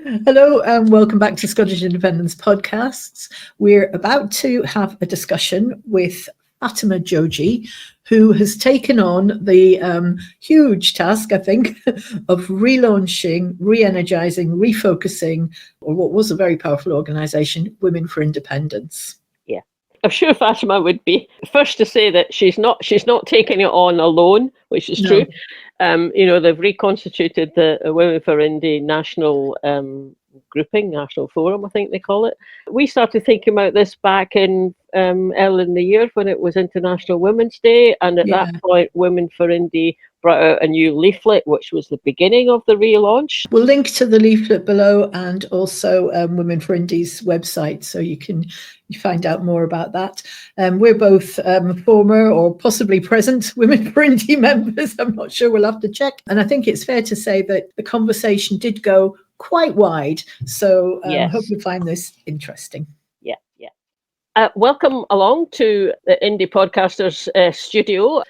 Hello and welcome back to Scottish Independence Podcasts. We're about to have a discussion with Fatima Joji, who has taken on the huge task, I think, of relaunching, re-energising, refocusing, or what was a very powerful organisation, Women for Independence. Yeah, I'm sure Fatima would be first to say that she's not taking it on alone, which is true. They've reconstituted the Women for Indy national grouping, national forum, I think they call it. We started thinking about this back in early in the year when it was International Women's Day, and at that point, Women for Indy brought out a new leaflet, which was the beginning of the relaunch. We'll link to the leaflet below and also Women for Indy's website, so you can find out more about that. We're both former or possibly present Women for Indy members. I'm not sure, we'll have to check. And I think it's fair to say that the conversation did go quite wide, so I hope you find this interesting. Welcome along to the Indypodcasters studio.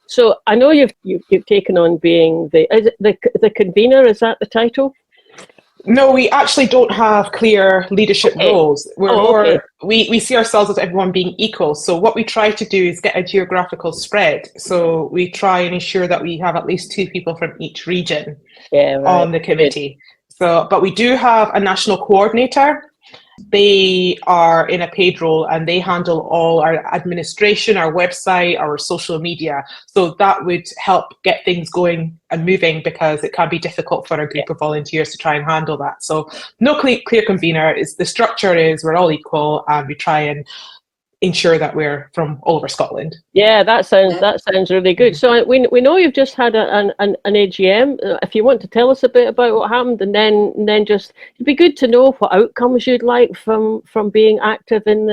So I know you've taken on being the convener. Is that the title? No, we actually don't have clear leadership roles. We see ourselves as everyone being equal. So what we try to do is get a geographical spread. So we try and ensure that we have at least 2 people from each region on the committee. So, but we do have a national coordinator. They are in a paid role and they handle all our administration, our website, our social media. So that would help get things going and moving, because it can be difficult for a group of volunteers to try and handle that. So no clear convener. The structure is we're all equal and we try and ensure that we're from all over Scotland. Yeah, that sounds really good. So we know you've just had an AGM. If you want to tell us a bit about what happened, and then just it'd be good to know what outcomes you'd like from being active in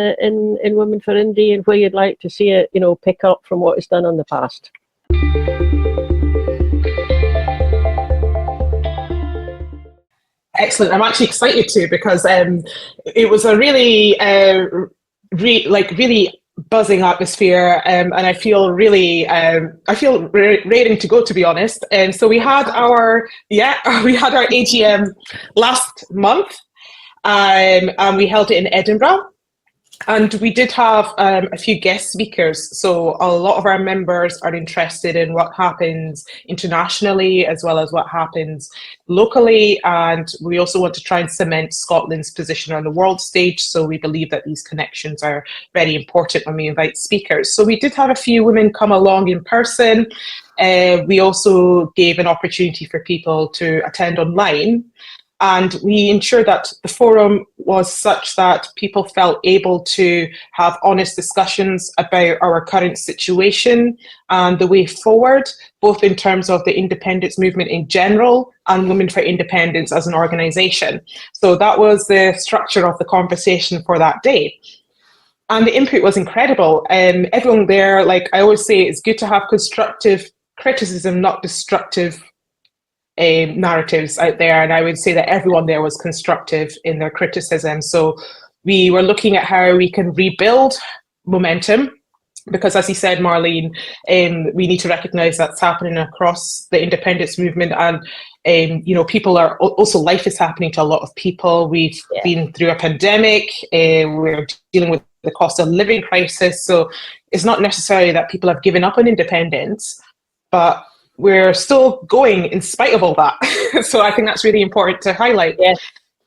Women for Indy, and where you'd like to see it, pick up from what it's done in the past. Excellent. I'm actually excited too, because it was a really really buzzing atmosphere, and I feel really raring to go, to be honest. And so we had our AGM last month, and we held it in Edinburgh. And we did have a few guest speakers. So a lot of our members are interested in what happens internationally as well as what happens locally. And we also want to try and cement Scotland's position on the world stage. So we believe that these connections are very important when we invite speakers. So we did have a few women come along in person. We also gave an opportunity for people to attend online. And we ensured that the forum was such that people felt able to have honest discussions about our current situation and the way forward, both in terms of the independence movement in general and Women for Independence as an organisation. So that was the structure of the conversation for that day. And the input was incredible. Everyone there, like I always say, it's good to have constructive criticism, not destructive narratives out there, and I would say that everyone there was constructive in their criticism. So we were looking at how we can rebuild momentum, because as you said, Marlene, we need to recognise that's happening across the independence movement, and people are also, life is happening to a lot of people. We've been through a pandemic, we're dealing with the cost of living crisis, so it's not necessarily that people have given up on independence, but we're still going in spite of all that. So I think that's really important to highlight. Yes.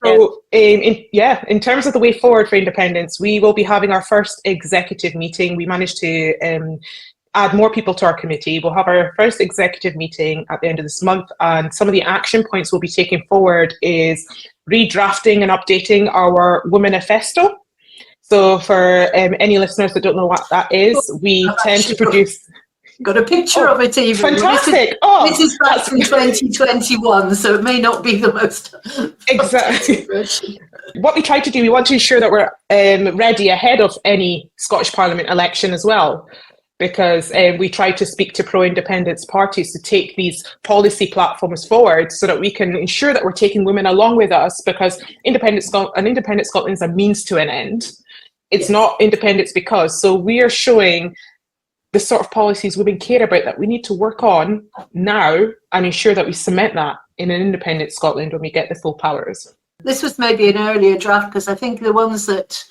So in terms of the way forward for independence, we will be having our first executive meeting. We managed to add more people to our committee. We'll have our first executive meeting at the end of this month, and some of the action points we'll be taking forward is redrafting and updating our Women Manifesto. So for any listeners that don't know what that is, we tend to produce... Got a picture of it even. Fantastic. This is back from 2021, so it may not be the most exactly version. What we try to do, we want to ensure that we're ready ahead of any Scottish Parliament election as well, because we try to speak to pro-independence parties to take these policy platforms forward so that we can ensure that we're taking women along with us, because independent Scotland is a means to an end. It's not independence because. So we are showing the sort of policies women care about that we need to work on now and ensure that we cement that in an independent Scotland when we get the full powers. This was maybe an earlier draft, because I think the ones that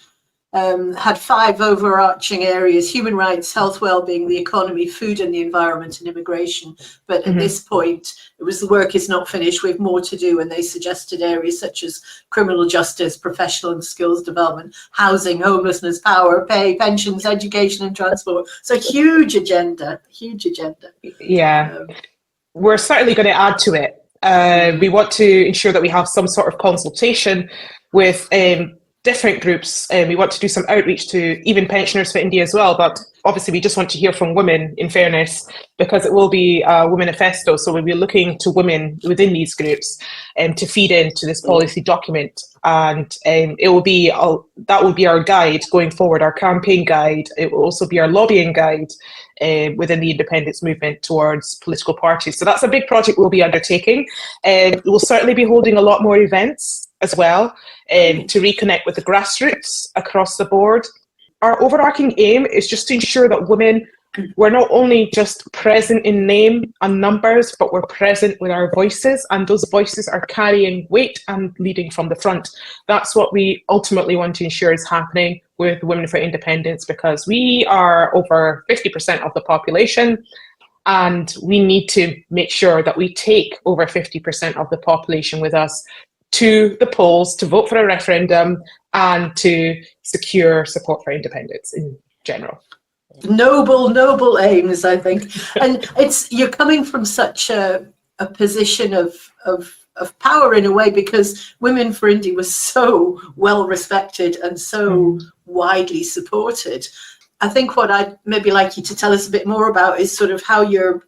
had 5 overarching areas: human rights, health, well-being, the economy, food and the environment, and immigration. But at this point, it was the work is not finished, we have more to do, and they suggested areas such as criminal justice, professional and skills development, housing, homelessness, power, pay, pensions, education and transport. So huge agenda. Yeah, we're certainly going to add to it. We want to ensure that we have some sort of consultation with different groups, and we want to do some outreach to even Pensioners for India as well. But obviously we just want to hear from women, in fairness, because it will be a women manifesto. So we'll be looking to women within these groups to feed into this policy document, and it will be that will be our guide going forward, our campaign guide. It will also be our lobbying guide within the independence movement towards political parties. So that's a big project we'll be undertaking. We'll certainly be holding a lot more events as well to reconnect with the grassroots across the board. Our overarching aim is just to ensure that women, we're not only just present in name and numbers, but we're present with our voices, and those voices are carrying weight and leading from the front. That's what we ultimately want to ensure is happening with Women for Independence, because we are over 50% of the population, and we need to make sure that we take over 50% of the population with us to the polls to vote for a referendum and to secure support for independence in general. Noble aims, I think. And you're coming from such a position of power in a way, because Women for India was so well respected and so widely supported. I think what I'd maybe like you to tell us a bit more about is sort of how you're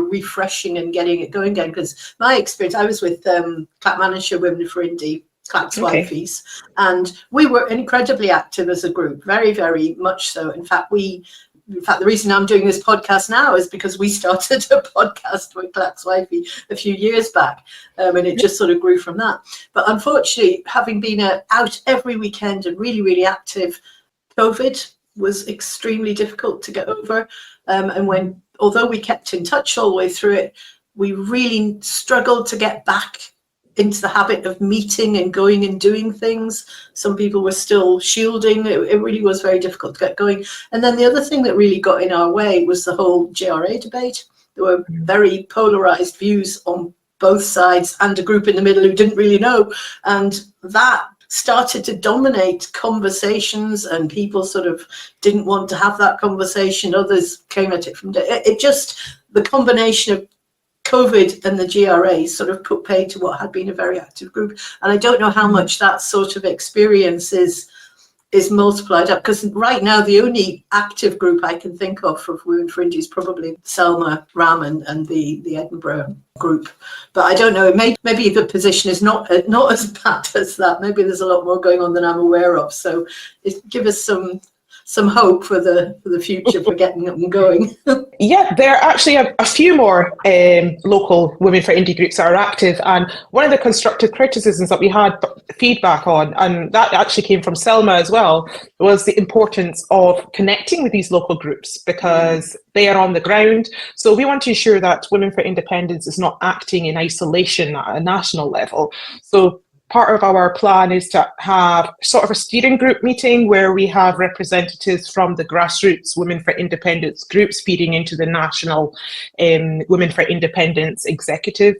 refreshing and getting it going again. Because my experience, I was with Clackmannanshire Women for India, Clack's Wifeys, and we were incredibly active as a group, very, very much so. In fact, the reason I'm doing this podcast now is because we started a podcast with Clack's Wifey a few years back, and it just sort of grew from that. But unfortunately, having been out every weekend and really, really active, COVID was extremely difficult to get over. And although we kept in touch all the way through it, we really struggled to get back into the habit of meeting and going and doing things. Some people were still shielding. It really was very difficult to get going. And then the other thing that really got in our way was the whole GRA debate. There were very polarized views on both sides, and a group in the middle who didn't really know. And that started to dominate conversations, and people sort of didn't want to have that conversation. Others came at it from the combination of COVID and the GRA sort of put paid to what had been a very active group. And I don't know how much that sort of experience is multiplied up, because right now the only active group I can think of Women for India is probably Selma Rahman and the Edinburgh group. But I don't know, maybe the position is not as bad as that. Maybe there's a lot more going on than I'm aware of. So give us some hope for the future for getting them going. Yeah, there are actually a few more local Women for India groups that are active, and one of the constructive criticisms that we had feedback on, and that actually came from Selma as well, was the importance of connecting with these local groups, because they are on the ground. So we want to ensure that Women for Independence is not acting in isolation at a national level. So part of our plan is to have sort of a steering group meeting where we have representatives from the grassroots Women for Independence groups feeding into the national Women for Independence Executive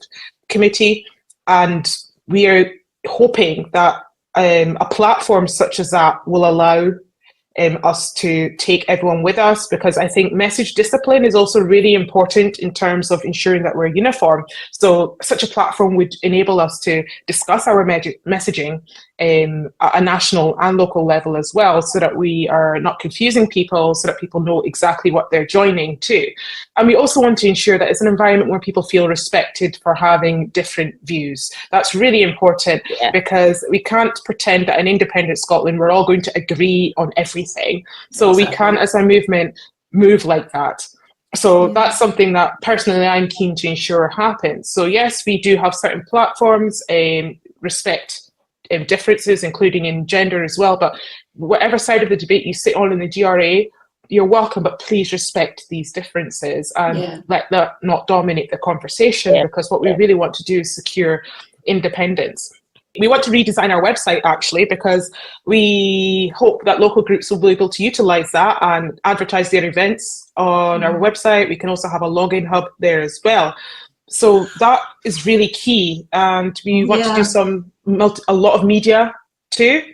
Committee. And we are hoping that a platform such as that will allow us to take everyone with us, because I think message discipline is also really important in terms of ensuring that we're uniform. So such a platform would enable us to discuss our messaging at a national and local level as well, so that we are not confusing people, so that people know exactly what they're joining to. And we also want to ensure that it's an environment where people feel respected for having different views. That's really important, because we can't pretend that in independent Scotland we're all going to agree on everything. So we can't, as a movement, move like that. So that's something that personally I'm keen to ensure happens. So yes, we do have certain platforms, respect differences, including in gender as well, but whatever side of the debate you sit on in the GRA, you're welcome, but please respect these differences and let that not dominate the conversation, because what we really want to do is secure independence. We want to redesign our website, actually, because we hope that local groups will be able to utilise that and advertise their events on our website. We can also have a login hub there as well. So that is really key. And we want to do a lot of media too.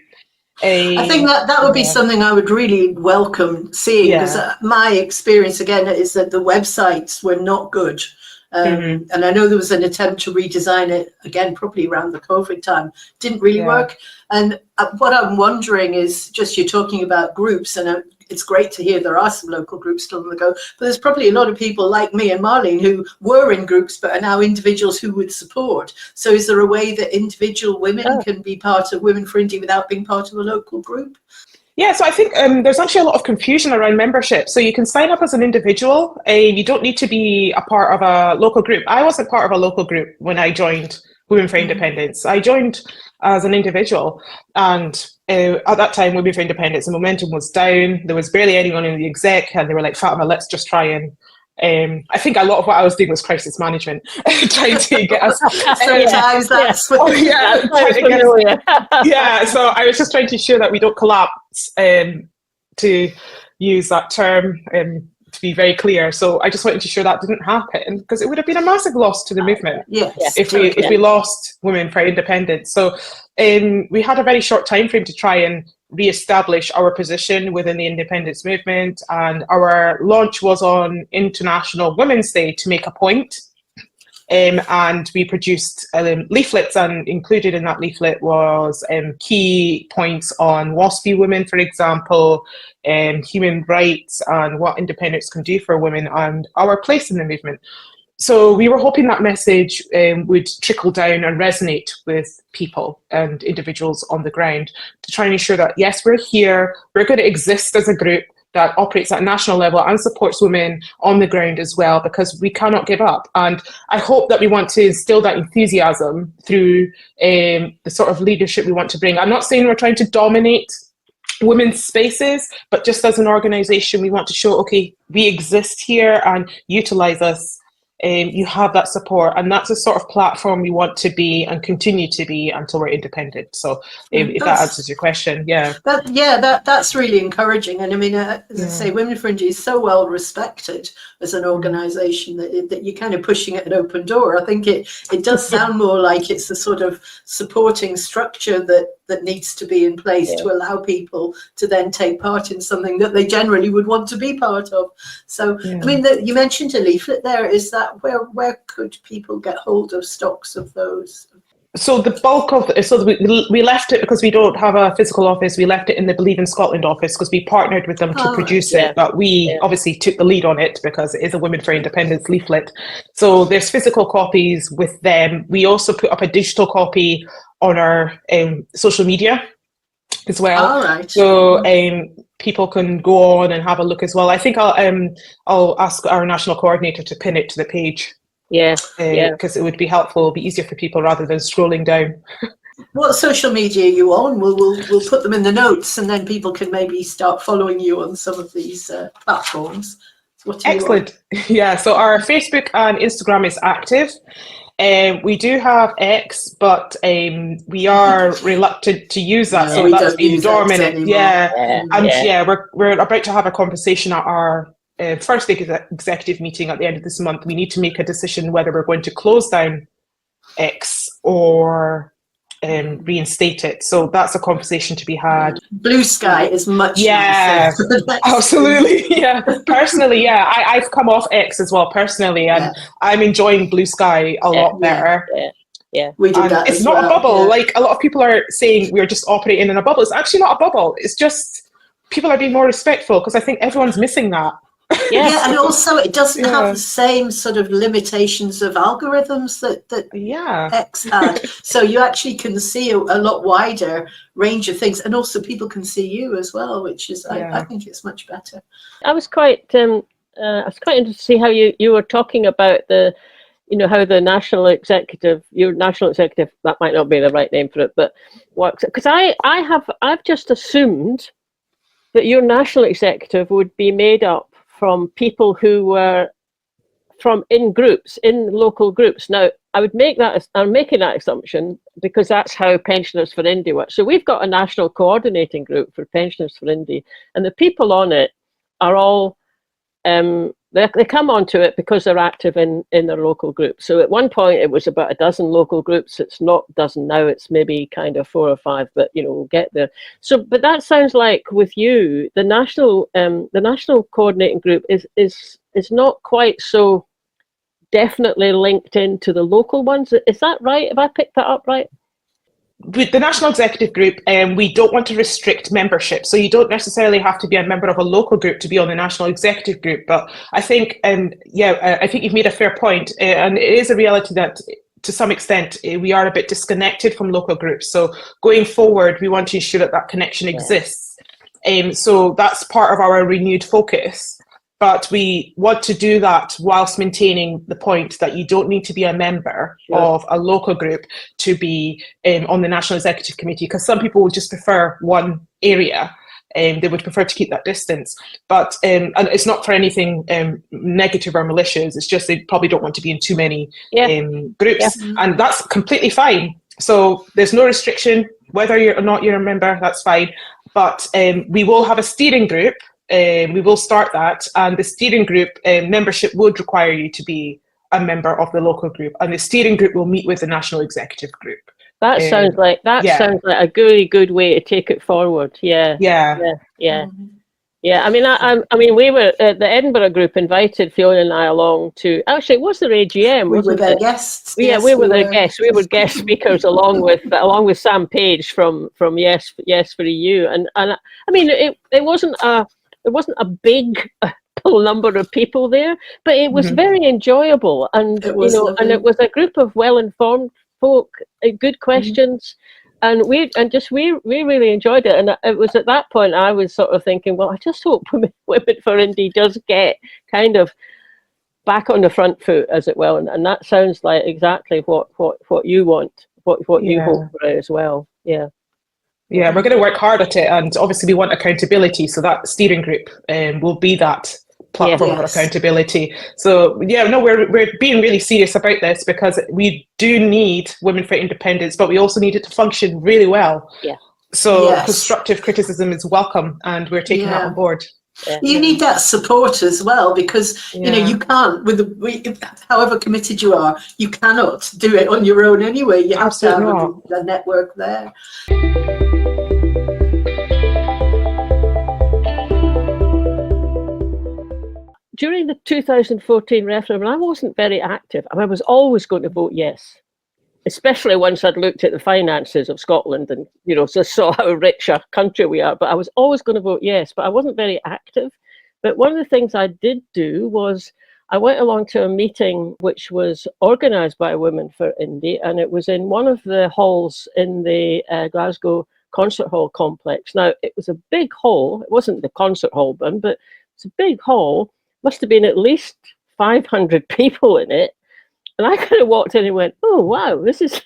I think that would be something I would really welcome seeing, because my experience, again, is that the websites were not good. And I know there was an attempt to redesign it again, probably around the COVID time. Didn't really work. And what I'm wondering is, just you're talking about groups, and it's great to hear there are some local groups still on the go, but there's probably a lot of people like me and Marlene who were in groups but are now individuals who would support. So is there a way that individual women can be part of Women for Indie without being part of a local group? Yeah, so I think there's actually a lot of confusion around membership. So you can sign up as an individual. You don't need to be a part of a local group. I wasn't part of a local group when I joined Women for Independence. I joined as an individual. And at that time, Women for Independence, the momentum was down. There was barely anyone in the exec. And they were like, Fatima, let's just try and I think a lot of what I was doing was crisis management, trying to get us. Sometimes that's so I was just trying to ensure that we don't collapse, to use that term, to be very clear. So I just wanted to ensure that didn't happen, because it would have been a massive loss to the movement if we lost Women for Independence. So we had a very short time frame to try and re-establish our position within the independence movement, and our launch was on International Women's Day to make a point. And we produced leaflets, and included in that leaflet was key points on WASPy women, for example, human rights and what independence can do for women and our place in the movement. So we were hoping that message would trickle down and resonate with people and individuals on the ground, to try and ensure that, yes, we're here, we're going to exist as a group that operates at a national level and supports women on the ground as well, because we cannot give up. And I hope that we want to instill that enthusiasm through the sort of leadership we want to bring. I'm not saying we're trying to dominate women's spaces, but just as an organisation, we want to show, okay, we exist here and utilise us. You have that support, and that's the sort of platform we want to be and continue to be until we're independent. So if that answers your question, that's really encouraging. And I mean, as I say, Women for Indie is so well respected as an organisation that you're kind of pushing at an open door. I think it does sound more like it's a sort of supporting structure that needs to be in place to allow people to then take part in something that they generally would want to be part of. So, I mean, you mentioned a leaflet there. Is that where could people get hold of stocks of those? So the bulk of it, so we left it, because we don't have a physical office, we left it in the Believe in Scotland office, because we partnered with them to produce it, but we obviously took the lead on it because it is a Women for Independence leaflet. So there's physical copies with them. We also put up a digital copy on our social media as well. All right. So people can go on and have a look as well. I think I'll ask our national coordinator to pin it to the page. Because it would be helpful, it'll be easier for people rather than scrolling down. What social media are you on? We'll put them in the notes, and then people can maybe start following you on some of these platforms. Excellent. Yeah, so our Facebook and Instagram is active. We do have X, but we are reluctant to use that, so that's been dormant. We're about to have a conversation at our first executive meeting at the end of this month. We need to make a decision whether we're going to close down X or reinstate it. So that's a conversation to be had. Blue Sky is much nicer. Absolutely. Personally, I've come off X as well personally, and I'm enjoying Blue Sky a lot better. We do that. It's not a bubble. Like a lot of people are saying we're just operating in a bubble. It's actually not a bubble. It's just people are being more respectful, because I think everyone's missing that. And also it doesn't have the same sort of limitations of algorithms that X had. So you actually can see a lot wider range of things, and also people can see you as well, which is I think it's much better. I was quite interested to see how you were talking about how the your national executive, that might not be the right name for it, but works, because I've just assumed that your national executive would be made up from people who were from in groups, in local groups. Now, I'm making that assumption because that's how Pensioners for Indy works. So we've got a national coordinating group for Pensioners for Indy, and the people on it are all, they come onto it because they're active in their local group. So at one point it was about a dozen local groups. It's not a dozen now, it's maybe kind of 4 or 5, but we'll get there. So, but that sounds like with you, the national coordinating group is not quite so definitely linked into the local ones. Is that right? Have I picked that up right? With the National Executive Group, we don't want to restrict membership. So you don't necessarily have to be a member of a local group to be on the National Executive Group. But I think, I think you've made a fair point. And it is a reality that to some extent, we are a bit disconnected from local groups. So going forward, we want to ensure that that connection exists. So that's part of our renewed focus. But we want to do that whilst maintaining the point that you don't need to be a member of a local group to be on the National Executive Committee, because some people would just prefer one area. They would prefer to keep that distance. But and it's not for anything negative or malicious. It's just they probably don't want to be in too many groups. And that's completely fine. So there's no restriction. Whether you're a member, that's fine. But we will have a steering group. We will start that, and the steering group membership would require you to be a member of the local group, and the steering group will meet with the National Executive Group. That sounds like sounds like a really good way to take it forward. Yeah. I mean, we were the Edinburgh group invited Fiona and I along to. Actually, it was their AGM. We were their guests. Yeah, we were their guests. We were guest speakers along with Sam Page from Yes for EU, and I mean, it wasn't a big number of people there, but it was very enjoyable, and and it was a group of well-informed folk, good questions, and we really enjoyed it. And it was at that point I was sort of thinking, well, I just hope Women for Indy does get kind of back on the front foot, as it will, and that sounds like exactly what you want, what you hope for it as well. Yeah, we're going to work hard at it, and obviously we want accountability, so that steering group will be that platform for accountability. So we're being really serious about this, because we do need Women for Independence, but we also need it to function really well. So constructive criticism is welcome, and we're taking that on board. You need that support as well, because you can't, however committed you are, you cannot do it on your own anyway. You have to have a network there. During the 2014 referendum, I wasn't very active. I was always going to vote yes, especially once I'd looked at the finances of Scotland and just saw how rich a country we are. But I was always going to vote yes, but I wasn't very active. But one of the things I did do was I went along to a meeting which was organised by Women for Indy, and it was in one of the halls in the Glasgow Concert Hall complex. Now, it was a big hall. It wasn't the concert hall one, but it's a big hall. Must have been at least 500 people in it. And I kind of walked in and went, oh, wow, this is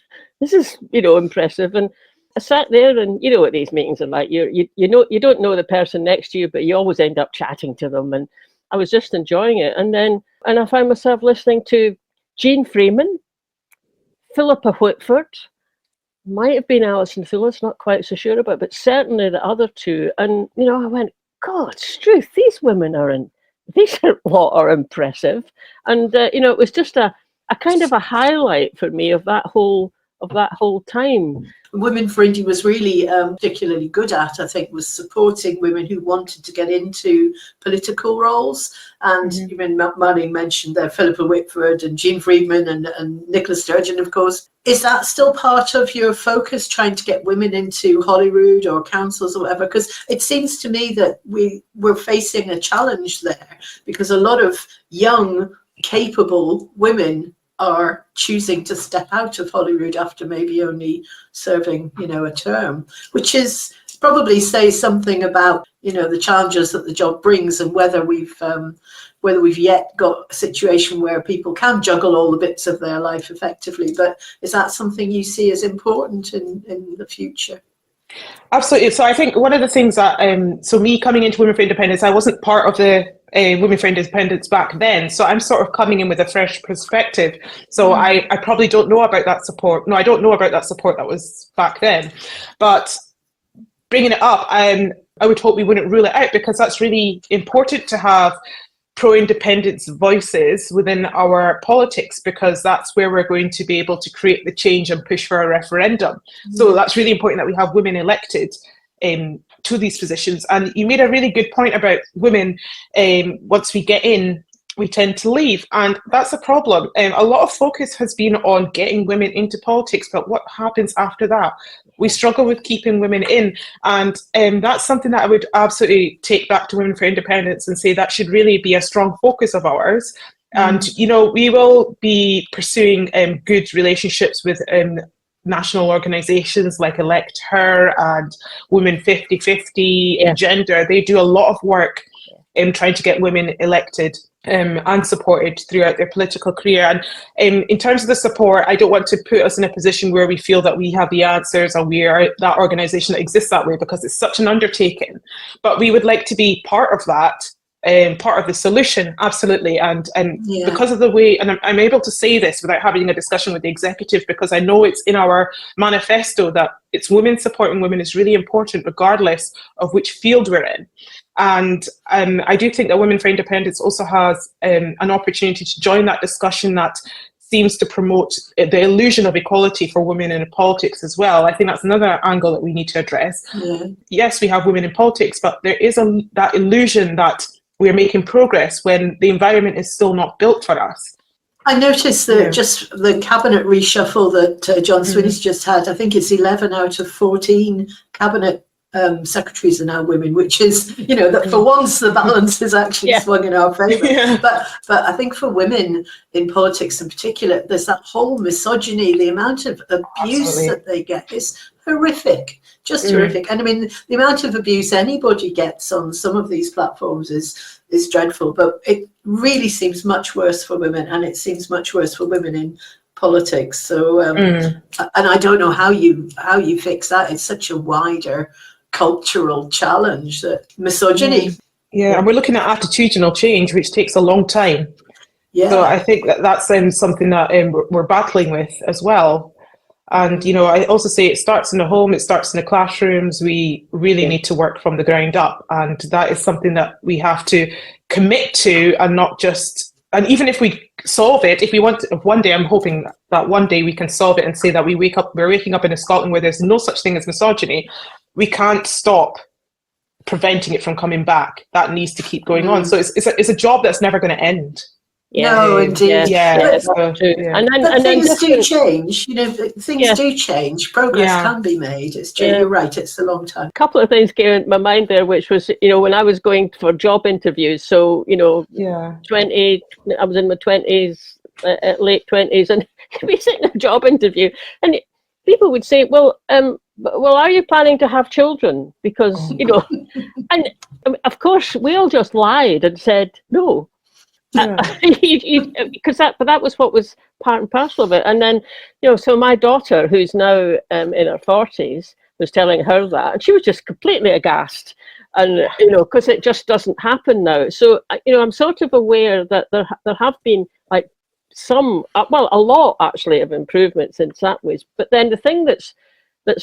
impressive. And I sat there, and what these meetings are like. You don't know the person next to you, but you always end up chatting to them. And I was just enjoying it. And I found myself listening to Jean Freeman, Philippa Whitford, might have been Alison Phillips, not quite so sure about, but certainly the other two. And, I went, God, Struth, these women these lot are impressive. And, it was just a kind of a highlight for me of that whole time. Women for Indy was really particularly good at, I think, was supporting women who wanted to get into political roles. And even Marlene mentioned there Philippa Whitford and Jean Freeman and Nicola Sturgeon, of course. Is that still part of your focus, trying to get women into Holyrood or councils or whatever? Because it seems to me that we're facing a challenge there, because a lot of young, capable women are choosing to step out of Holyrood after maybe only serving, a term, which is probably says something about, the challenges that the job brings, and whether we've yet got a situation where people can juggle all the bits of their life effectively. But is that something you see as important in the future? Absolutely. So I think one of the things that, so me coming into Women for Independence, I wasn't part of the Women for Independence back then. So I'm sort of coming in with a fresh perspective. So I probably don't know about that support. No, I don't know about that support that was back then. But bringing it up, I would hope we wouldn't rule it out, because that's really important to have pro-independence voices within our politics, because that's where we're going to be able to create the change and push for a referendum. So that's really important that we have women elected to these positions. And you made a really good point about women. Once we get in, we tend to leave, and that's a problem. A lot of focus has been on getting women into politics, but what happens after that? We struggle with keeping women in, and that's something that I would absolutely take back to Women for Independence and say that should really be a strong focus of ours. And we will be pursuing good relationships with national organisations like Elect Her and Women 50/50 and Gender. They do a lot of work in trying to get women elected and supported throughout their political career. And in terms of the support, I don't want to put us in a position where we feel that we have the answers and we are that organisation that exists that way, because it's such an undertaking. But we would like to be part of that, part of the solution, absolutely. And because of the way, and I'm able to say this without having a discussion with the executive, because I know it's in our manifesto that it's women supporting women is really important, regardless of which field we're in. And I do think that Women for Independence also has an opportunity to join that discussion that seems to promote the illusion of equality for women in politics as well. I think that's another angle that we need to address. Yes, we have women in politics, but there is that illusion that we're making progress when the environment is still not built for us. I noticed that just the cabinet reshuffle that John Swinney's just had, I think it's 11 out of 14 cabinet secretaries are now women, which is, that for once the balance is actually swung in our favour. But I think for women in politics in particular, there's that whole misogyny, the amount of abuse that they get is horrific, just horrific. And I mean, the amount of abuse anybody gets on some of these platforms is dreadful, but it really seems much worse for women, and it seems much worse for women in politics. So, and I don't know how you fix that. It's such a wider cultural challenge, that misogyny. And we're looking at attitudinal change, which takes a long time. So I think that's something that we're battling with as well. And I also say it starts in the home, it starts in the classrooms. We really need to work from the ground up, and that is something that we have to commit to, and not just. And even if we solve it, if we want to, one day, I'm hoping that one day we can solve it and say that we're waking up in a Scotland where there's no such thing as misogyny. We can't stop preventing it from coming back. That needs to keep going on. So it's a job that's never going to end. No, indeed. But things do change. Things do change. Progress can be made. It's true. You're right. It's a long time. A couple of things came in my mind there, which was, when I was going for job interviews. So, 20, I was in my 20s, late 20s, and we sit in a job interview, and people would say, well, are you planning to have children? Because, and of course, we all just lied and said no. Because that was what was part and parcel of it. And then, so my daughter, who's now in her 40s, was telling her that, and she was just completely aghast. And, because it just doesn't happen now. So, I'm sort of aware that there have been like some, a lot actually of improvements in that ways. But then the thing that's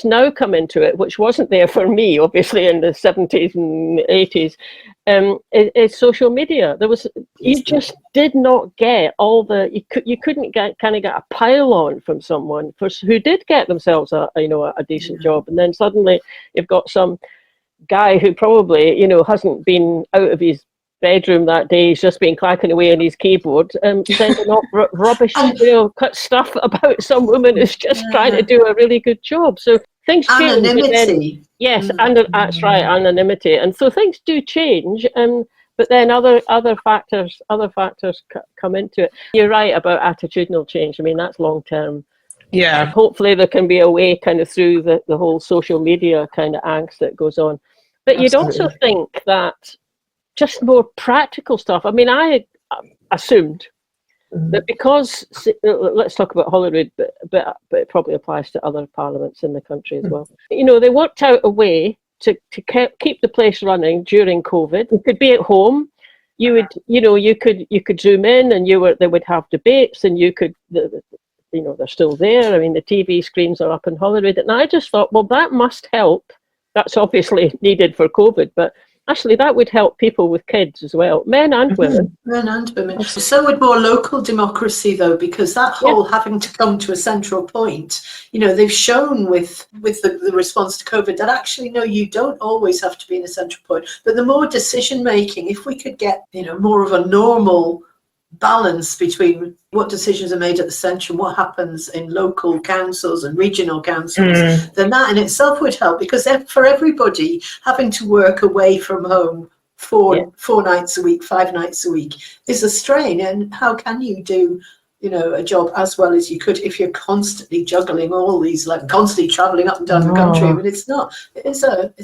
now come into it, which wasn't there for me, obviously, in the 70s and 80s, is social media. You just did not get all you couldn't get a pile on from someone who did get themselves a decent job, and then suddenly you've got some guy who probably hasn't been out of his bedroom that day, he's just been clacking away on his keyboard, sending off rubbish, cut stuff about some woman who's just trying to do a really good job. So things change. Anonymity. That's right, anonymity. And so things do change, but then other factors come into it. You're right about attitudinal change. I mean, that's long term. Yeah. Hopefully there can be a way kind of through the whole social media kind of angst that goes on. But you'd also think that just more practical stuff. I mean, I assumed that because, let's talk about Holyrood, but it probably applies to other parliaments in the country as well. They worked out a way to keep the place running during COVID. You could be at home, you would, you could zoom in, and they would have debates, and you could, they're still there. I mean, the TV screens are up in Holyrood, and I just thought, well, that must help. That's obviously needed for COVID, but actually that would help people with kids as well, men and women. Men and women. So would more local democracy, though, because that whole having to come to a central point, they've shown with the response to COVID that actually, no, you don't always have to be in a central point. But the more decision making, if we could get, more of a normal balance between what decisions are made at the centre and what happens in local councils and regional councils, then that in itself would help, because for everybody, having to work away from home four nights a week, 5 nights a week is a strain. And how can you do a job as well as you could if you're constantly juggling all these, like constantly travelling up and down the country? I mean, it's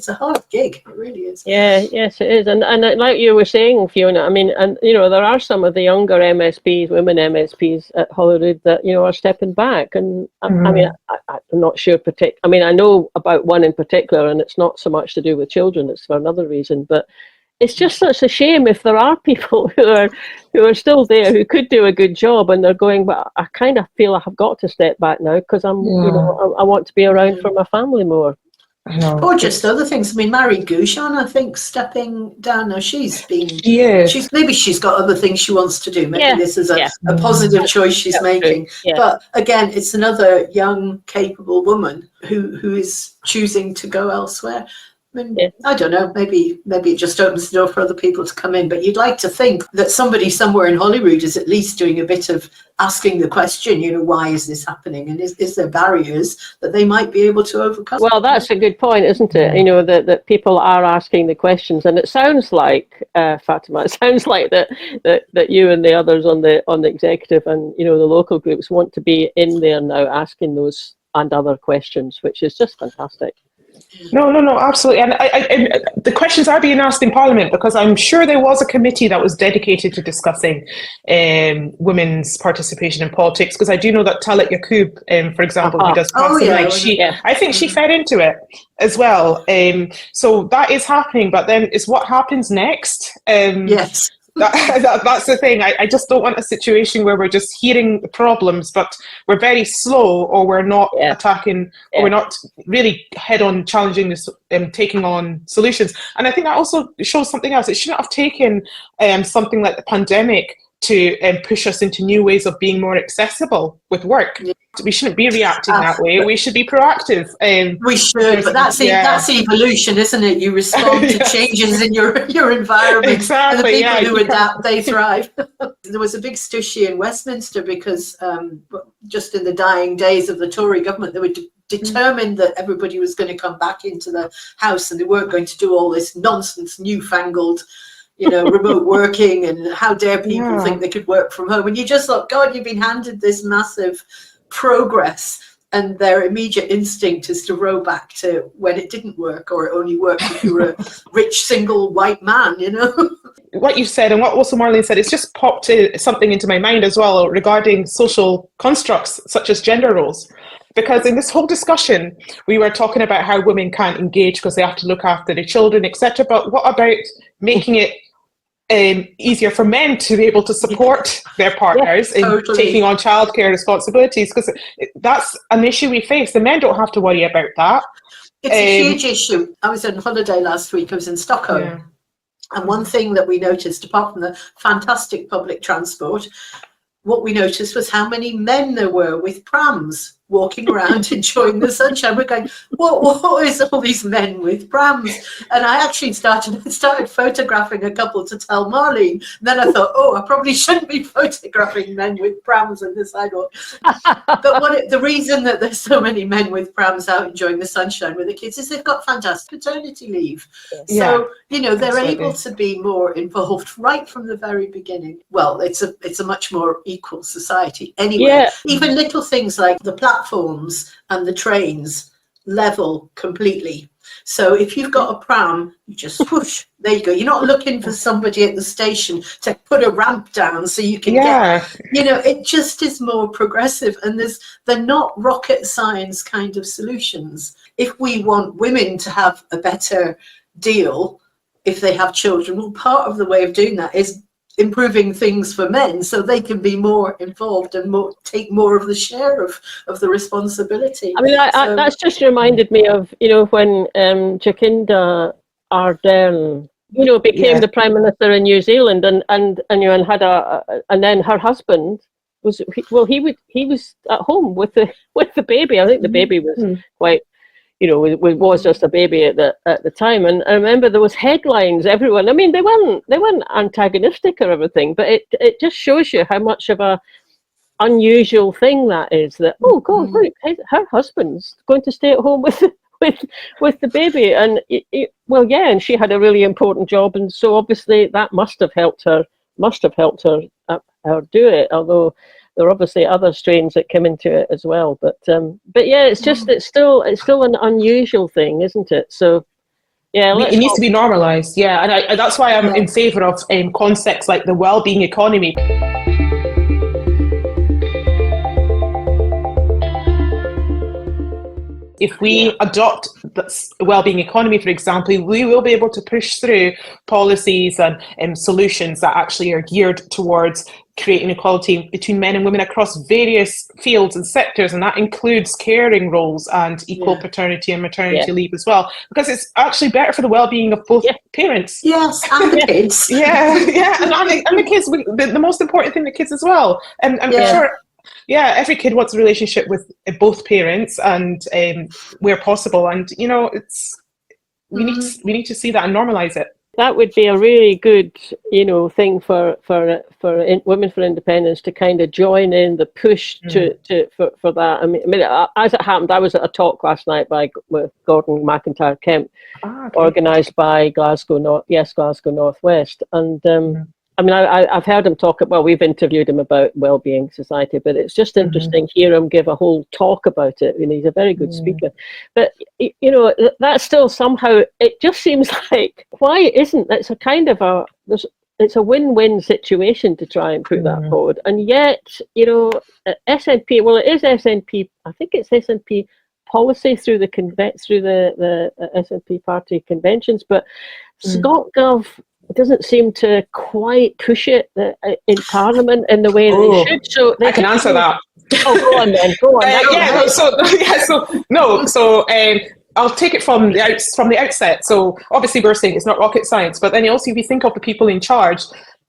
a hard gig. It really is. Yes, it is. And like you were saying, Fiona, I mean, and there are some of the younger MSPs, women MSPs at Holyrood that are stepping back. And I mean, I'm not sure. I mean, I know about one in particular, and it's not so much to do with children; it's for another reason. But it's just such a shame if there are people who are still there who could do a good job, and they're going, but I kind of feel I've got to step back now because I want to be around for my family more. Or just other things. I mean, Mary Gouchon, I think, stepping down now. She's got other things she wants to do. Maybe this is a positive choice she's making. Yeah. But again, it's another young, capable woman who is choosing to go elsewhere. I mean, I don't know, maybe it just opens the door for other people to come in, but you'd like to think that somebody somewhere in Holyrood is at least doing a bit of asking the question, why is this happening? And is there barriers that they might be able to overcome? Well, that's a good point, isn't it? That people are asking the questions. And it sounds like, Fatima, that you and the others on the executive and, the local groups want to be in there now asking those and other questions, which is just fantastic. No, absolutely. And the questions are being asked in Parliament, because I'm sure there was a committee that was dedicated to discussing women's participation in politics, because I do know that Talat Yaqub, for example, who does I think she fed into it as well. So that is happening, but then it's what happens next. Yes. That's the thing. I just don't want a situation where we're just hearing the problems, but we're very slow, or we're not attacking, or we're not really head-on challenging this, taking on solutions. And I think that also shows something else. It shouldn't have taken something like the pandemic to push us into new ways of being more accessible with work. We shouldn't be reacting that way. We should be proactive. We should, but that's evolution, isn't it? You respond to changes in your environment. Exactly. And the people who adapt, they thrive. There was a big stushy in Westminster because just in the dying days of the Tory government, they were determined that everybody was going to come back into the House, and they weren't going to do all this nonsense, newfangled remote working, and how dare people think they could work from home. And you just thought, God, you've been handed this massive progress, and their immediate instinct is to row back to when it didn't work, or it only worked if you were a rich single white man. What you said, and what also Marlene said, it's just popped something into my mind as well regarding social constructs such as gender roles. Because in this whole discussion, we were talking about how women can't engage because they have to look after their children, etc. But what about making it easier for men to be able to support their partners in taking on childcare responsibilities? Because that's an issue we face. The men don't have to worry about that. It's a huge issue. I was on holiday last week. I was in Stockholm. And one thing that we noticed, apart from the fantastic public transport, what we noticed was how many men there were with prams walking around enjoying the sunshine. We're going, what is all these men with prams? And I actually started photographing a couple to tell Marlene. And then I thought, I probably shouldn't be photographing men with prams on the sidewalk. But the reason that there's so many men with prams out enjoying the sunshine with the kids is they've got fantastic paternity leave. So, they're able to be more involved right from the very beginning. Well, it's a much more equal society anyway. Even little things like the platforms and the trains level completely. So if you've got a pram, you just push. There you go. You're not looking for somebody at the station to put a ramp down so you can get, it just is more progressive. And they're not rocket science kind of solutions. If we want women to have a better deal, if they have children, well, part of the way of doing that is improving things for men so they can be more involved and take more of the share of the responsibility. I mean, that's just reminded me of, when Jacinda Ardern, became the Prime Minister in New Zealand, and had and then her husband was, he was at home with the baby. I think the baby was quite, was just a baby at the time. And I remember there was headlines, everyone, I mean, they weren't antagonistic or everything, but it just shows you how much of a unusual thing that is, that, oh God, look, her husband's going to stay at home with the baby. And and she had a really important job, and so obviously that must have helped her do it, although there are obviously other strains that come into it as well. But yeah, it's still an unusual thing, isn't it? So yeah, it needs to be normalized. Yeah, and that's why I'm in favor of concepts like the wellbeing economy. If we adopt the wellbeing economy, for example, we will be able to push through policies and solutions that actually are geared towards creating equality between men and women across various fields and sectors, and that includes caring roles and equal paternity and maternity leave as well, because it's actually better for the well-being of both parents. Yes, and the kids. And the kids. The most important thing, the kids as well. And I'm sure. Yeah, every kid wants a relationship with both parents, and where possible. And we need to see that and normalize it. That would be a really good, thing for Women for Independence to kind of join in the push for that. I mean, as it happened, I was at a talk last night with Gordon McIntyre Kemp, organised by Glasgow Northwest, and. I mean, I've heard him talk about, we've interviewed him about Wellbeing Society, but it's just interesting to hear him give a whole talk about it. He's a very good speaker. But, that's still somehow, it just seems like, why isn't, it's a kind of it's a win-win situation to try and put that forward. And yet, SNP, well, it is SNP, I think it's SNP policy through the SNP party conventions, but ScotGov doesn't seem to quite push it in Parliament in the way they should. So I can answer that. Oh, go on then. Go on. I'll take it from the outset. So obviously we're saying it's not rocket science, but then also if you think of the people in charge,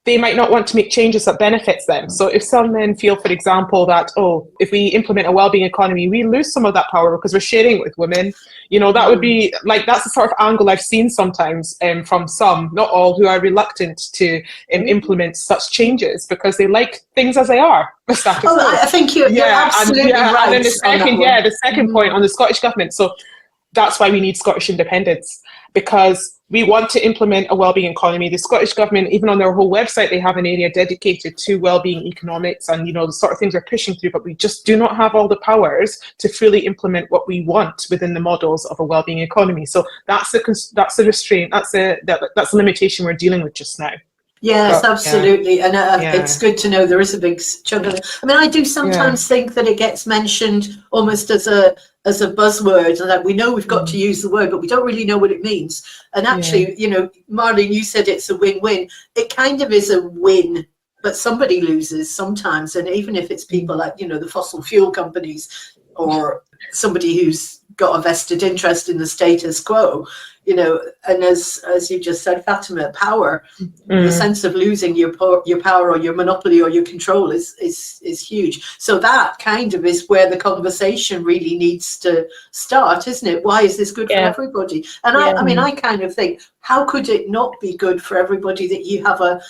they might not want to make changes that benefits them. So if some men feel, for example, that, if we implement a wellbeing economy, we lose some of that power because we're sharing it with women, that would be that's the sort of angle I've seen sometimes from some, not all, who are reluctant to implement such changes because they like things as they are. I think you're absolutely right. And then the second point on the Scottish Government. So that's why we need Scottish independence, because we want to implement a wellbeing economy. The Scottish Government, even on their whole website, they have an area dedicated to wellbeing economics and, the sort of things we're pushing through, but we just do not have all the powers to fully implement what we want within the models of a wellbeing economy. So that's the restraint, that's the limitation we're dealing with just now. Yes, absolutely. And it's good to know there is a big chunk of it. I mean, I do sometimes think that it gets mentioned almost as a buzzword, and that we know we've got to use the word, but we don't really know what it means. And actually, Marlene, you said it's a win-win. It kind of is a win, but somebody loses sometimes. And even if it's people like, the fossil fuel companies or somebody who's got a vested interest in the status quo, and as you just said, Fatima, power, the sense of losing your power or your monopoly or your control is huge. So that kind of is where the conversation really needs to start, isn't it? Why is this good for everybody? And I mean, I kind of think, how could it not be good for everybody that you have a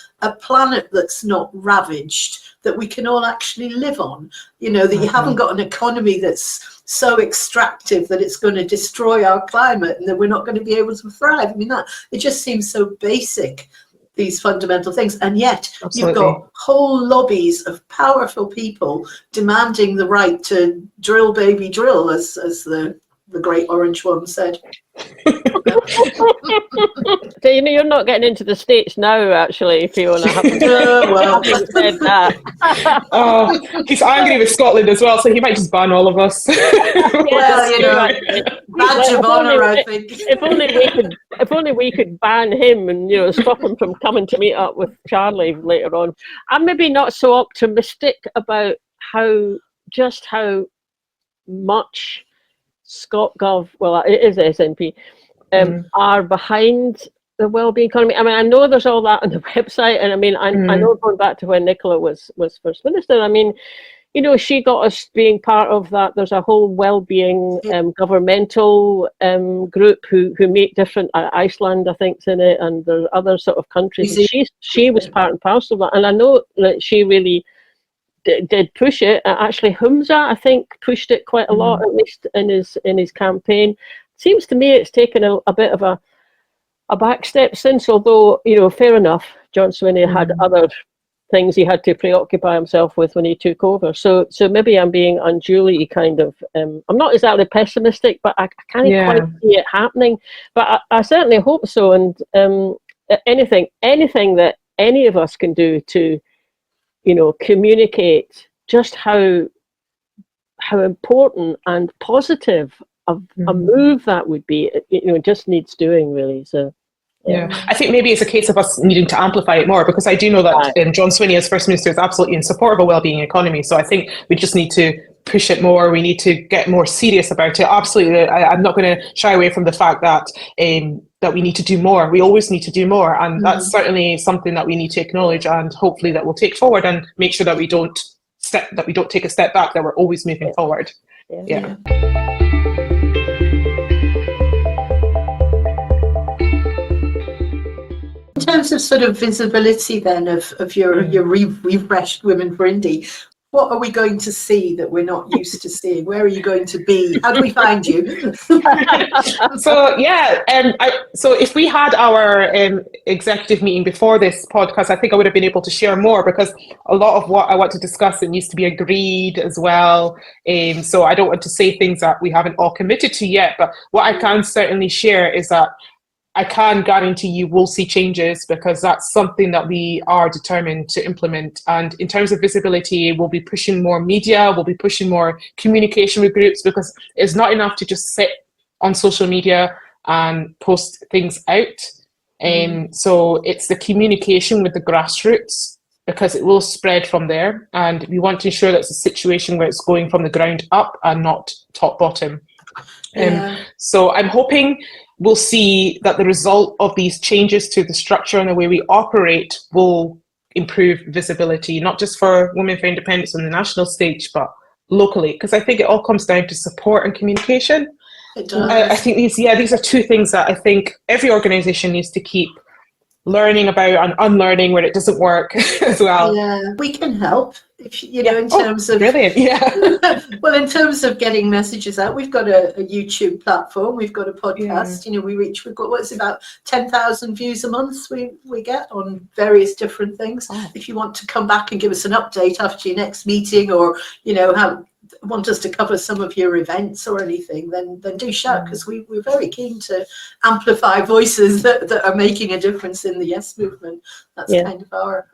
planet that's not ravaged, that we can all actually live on, that you haven't got an economy that's so extractive that it's going to destroy our climate and that we're not going to be able to thrive. I mean, it just seems so basic, these fundamental things. And yet you've got whole lobbies of powerful people demanding the right to drill, baby, drill, as the great orange one said. So you're not getting into the States now, actually, Fiona. Having said that. He's angry with Scotland as well, so he might just ban all of us. Badge of honour, I think. If only we could if only we could ban him and, you know, stop him from coming to meet up with Charlie later on. I'm maybe not so optimistic about how much ScotGov, well, it is SNP, are behind the wellbeing economy. I mean, I know there's all that on the website, and I mean, I know going back to when Nicola was First Minister, I mean, you know, she got us being part of that. There's a whole wellbeing governmental group who meet different. Iceland, I think, is in it, and there are other sort of countries. And she was part and parcel of that, and I know that she really did push it. Actually, Humza, I think, pushed it quite a lot, at least in his campaign. Seems to me it's taken a bit of a back step since. Although, you know, fair enough, John Swinney had other things he had to preoccupy himself with when he took over. So maybe I'm being unduly kind of, I'm not exactly pessimistic, but I can't quite see it happening. But I certainly hope so. And anything that any of us can do to, you know, communicate just how important and positive a move that would be, you know, just needs doing, really. So. Yeah, I think maybe it's a case of us needing to amplify it more, because I do know that John Swinney as First Minister is absolutely in support of a wellbeing economy. So I think we just need to push it more. We need to get more serious about it. Absolutely, I'm not going to shy away from the fact that that we need to do more. We always need to do more, and that's certainly something that we need to acknowledge, and hopefully that we'll take forward and make sure that we don't take a step back. That we're always moving forward. Yeah. In terms of sort of visibility then of your refreshed Women for Indie, what are we going to see that we're not used to seeing? Where are you going to be? How do we find you? So if we had our executive meeting before this podcast, I think I would have been able to share more, because a lot of what I want to discuss, it needs to be agreed as well. So I don't want to say things that we haven't all committed to yet, but what I can certainly share is that I can guarantee you will see changes, because that's something that we are determined to implement. And in terms of visibility, we'll be pushing more media, we'll be pushing more communication with groups, because it's not enough to just sit on social media and post things out. So it's the communication with the grassroots, because it will spread from there. And we want to ensure that it's a situation where it's going from the ground up and not top bottom. So I'm hoping we'll see that the result of these changes to the structure and the way we operate will improve visibility, not just for Women for Independence on the national stage, but locally, because I think it all comes down to support and communication. It does. I think these are two things that I think every organisation needs to keep learning about and unlearning where it doesn't work as well. Yeah, we can help. If you know, in terms of brilliant, well, in terms of getting messages out, we've got a YouTube platform, we've got a podcast. You know, we've got what's about 10,000 views a month we get on various different things. If you want to come back and give us an update after your next meeting, or you know, want us to cover some of your events or anything, then do shout, because we're very keen to amplify voices that are making a difference in the Yes movement. That's kind of our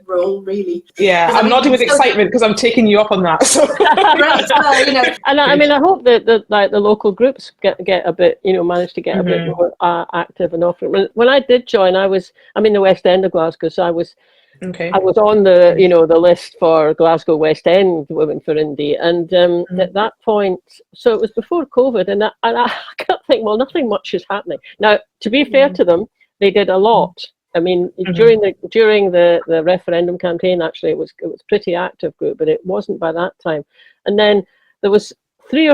role, really. Yeah, I'm nodding with excitement because I'm taking you up on that. So. Right, you know. And I mean, I hope that the local groups get a bit, you know, manage to get a bit more active and offering. When I did join, I'm in the West End of Glasgow, so I was on the, you know, the list for Glasgow West End Women for Indie, and at that point, so it was before COVID, and I kept thinking, well, nothing much is happening. Now, to be fair to them, they did a lot. I mean, during the referendum campaign, actually, it was pretty active group, but it wasn't by that time. And then there was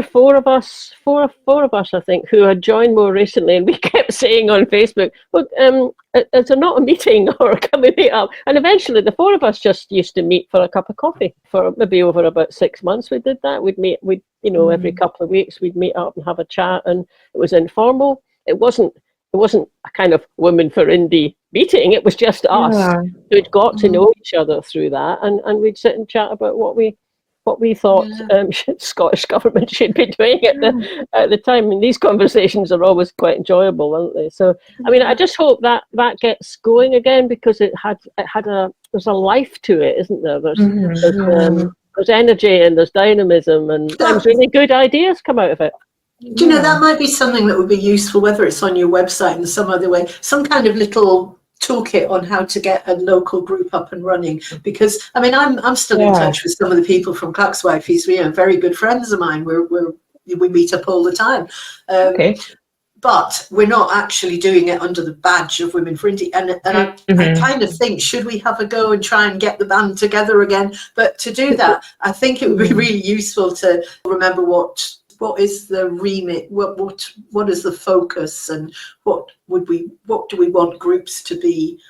four of us, I think, who had joined more recently, and we kept saying on Facebook, "Look, is there not a meeting, or can we meet up?" And eventually, the four of us just used to meet for a cup of coffee for maybe over about 6 months. We did that. We'd meet, every couple of weeks we'd meet up and have a chat, and it was informal. It wasn't a kind of Women for Indie meeting. It was just us who'd got to know each other through that, and we'd sit and chat about what we thought Scottish government should be doing at the time. I mean, these conversations are always quite enjoyable, aren't they? So, I mean, I just hope that gets going again, because there's a life to it, isn't there? There's energy and there's dynamism, and sometimes really good ideas come out of it. Do you know, that might be something that would be useful, whether it's on your website in some other way, some kind of little toolkit on how to get a local group up and running. Because I mean, I'm still in touch with some of the people from Clackswifey's, very good friends of mine. We meet up all the time. But we're not actually doing it under the badge of Women for Indie. And I kind of think, should we have a go and try and get the band together again? But to do that, I think it would be really useful to remember what is the remit, what is the focus, and what do we want groups to be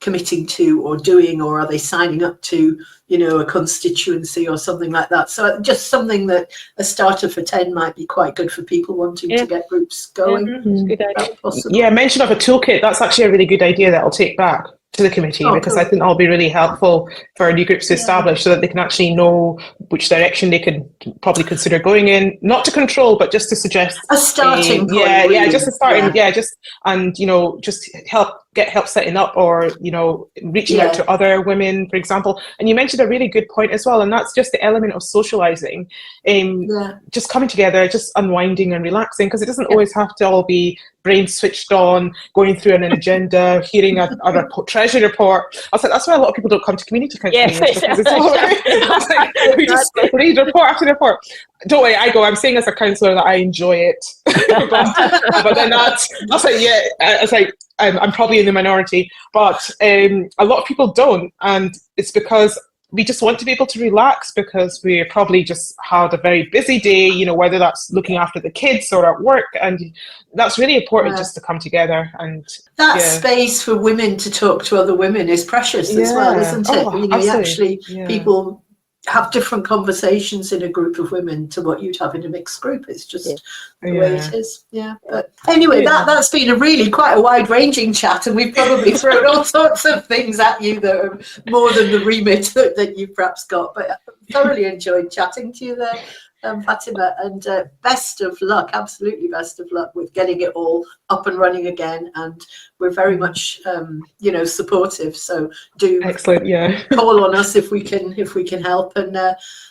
committing to or doing, or are they signing up to, a constituency or something like that? So just something that a starter for 10 might be quite good for people wanting to get groups going. Good idea. Yeah, mention of a toolkit, that's actually a really good idea that I'll take back to the committee, because I think that'll be really helpful for new groups to establish, so that they can actually know which direction they could probably consider going in, not to control, but just to suggest a starting point. Just a starting, just get help setting up, or reaching out to other women, for example. And you mentioned a really good point as well, and that's just the element of socializing, just coming together, just unwinding and relaxing, because it doesn't always have to all be brain switched on, going through an agenda, hearing a treasury report. I was like, that's why a lot of people don't come to community council meetings, because it's all we just read report after report. Don't worry, I'm saying as a councillor that I enjoy it, but then I'm probably in the minority, but a lot of people don't, and it's because we just want to be able to relax, because we probably just had a very busy day, whether that's looking after the kids or at work, and that's really important, just to come together. And that space for women to talk to other women is precious as well, isn't it? People have different conversations in a group of women to what you'd have in a mixed group. It's just the way it is. But anyway, that's been a really quite a wide-ranging chat, and we've probably thrown all sorts of things at you that are more than the remit that you've perhaps got. But I thoroughly enjoyed chatting to you there, Fatima, and best of luck, absolutely best of luck with getting it all up and running again. And we're very much supportive, so do call on us if we can help, and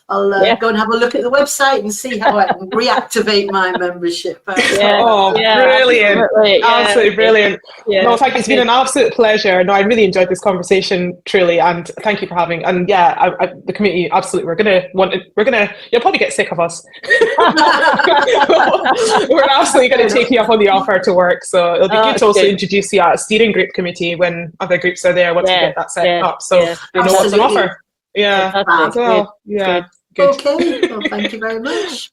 I'll go and have a look at the website and see how I can reactivate my membership. Brilliant. Absolutely brilliant. No, thank you. It's been an absolute pleasure. No, I really enjoyed this conversation, truly, and thank you for having. And the committee, absolutely, you'll probably get sick of us. We're absolutely going to take you up on the offer to work, so it'll be good to also introduce you at a steering group committee when other groups are there, once we get that set up, so they know what's on offer. Good. Okay, well, thank you very much.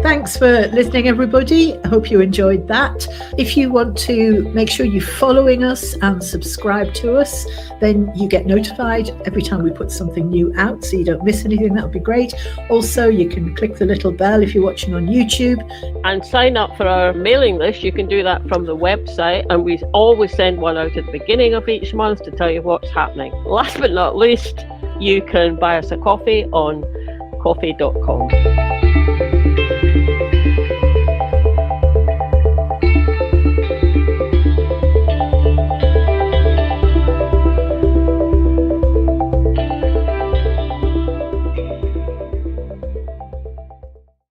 Thanks for listening, everybody. I hope you enjoyed that. If you want to make sure you're following us and subscribe to us, then you get notified every time we put something new out, so you don't miss anything. That would be great. Also, you can click the little bell if you're watching on YouTube. And sign up for our mailing list. You can do that from the website, and we always send one out at the beginning of each month to tell you what's happening. Last but not least, you can buy us a coffee on coffee.com.